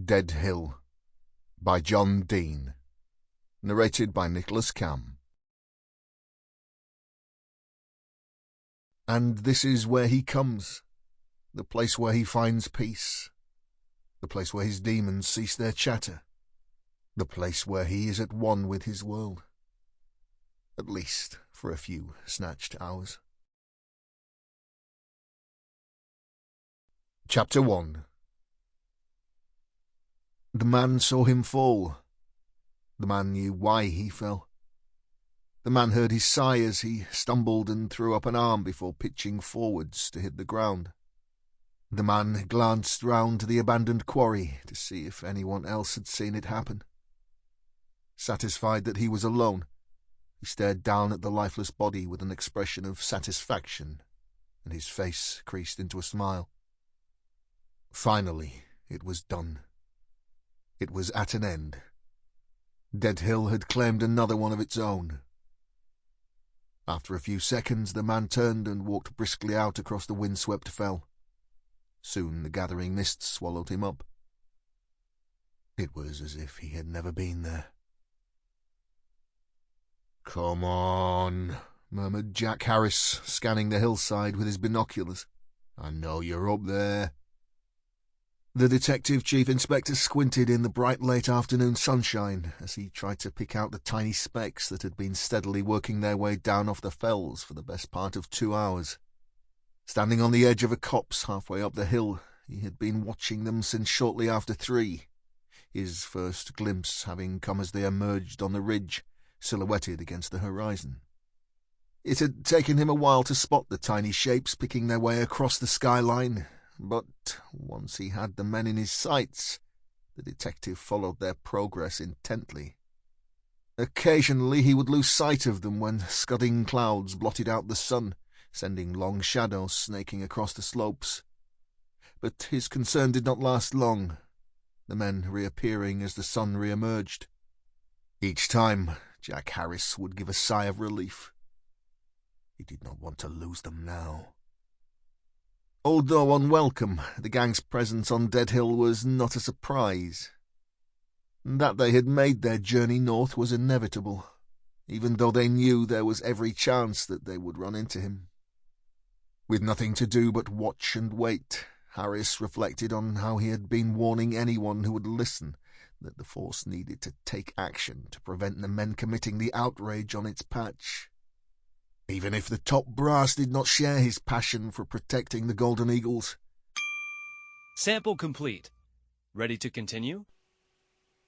Dead Hill by John Dean. Narrated by Nicholas Camm. And this is where he comes, the place where he finds peace, the place where his demons cease their chatter, the place where he is at one with his world, at least for a few snatched hours. Chapter 1. The man saw him fall. The man knew why he fell. The man heard his sigh as he stumbled and threw up an arm before pitching forwards to hit the ground. The man glanced round to the abandoned quarry to see if anyone else had seen it happen. Satisfied that he was alone, he stared down at the lifeless body with an expression of satisfaction, and his face creased into a smile. Finally, it was done. It was at an end. Dead Hill had claimed another one of its own. After a few seconds, the man turned and walked briskly out across the windswept fell. Soon the gathering mist swallowed him up. It was as if he had never been there. "Come on," murmured Jack Harris, scanning the hillside with his binoculars. "I know you're up there." The detective chief inspector squinted in the bright late afternoon sunshine as he tried to pick out the tiny specks that had been steadily working their way down off the fells for the best part of 2 hours. Standing on the edge of a copse halfway up the hill, he had been watching them since shortly after 3, his first glimpse having come as they emerged on the ridge, silhouetted against the horizon. It had taken him a while to spot the tiny shapes picking their way across the skyline, but once he had the men in his sights, the detective followed their progress intently. Occasionally he would lose sight of them when scudding clouds blotted out the sun, sending long shadows snaking across the slopes. But his concern did not last long, the men reappearing as the sun re-emerged. Each time, Jack Harris would give a sigh of relief. He did not want to lose them now. Although unwelcome, the gang's presence on Dead Hill was not a surprise. That they had made their journey north was inevitable, even though they knew there was every chance that they would run into him. With nothing to do but watch and wait, Harris reflected on how he had been warning anyone who would listen that the force needed to take action to prevent the men committing the outrage on its patch. Even if the top brass did not share his passion for protecting the Golden Eagles. Sample complete. Ready to continue?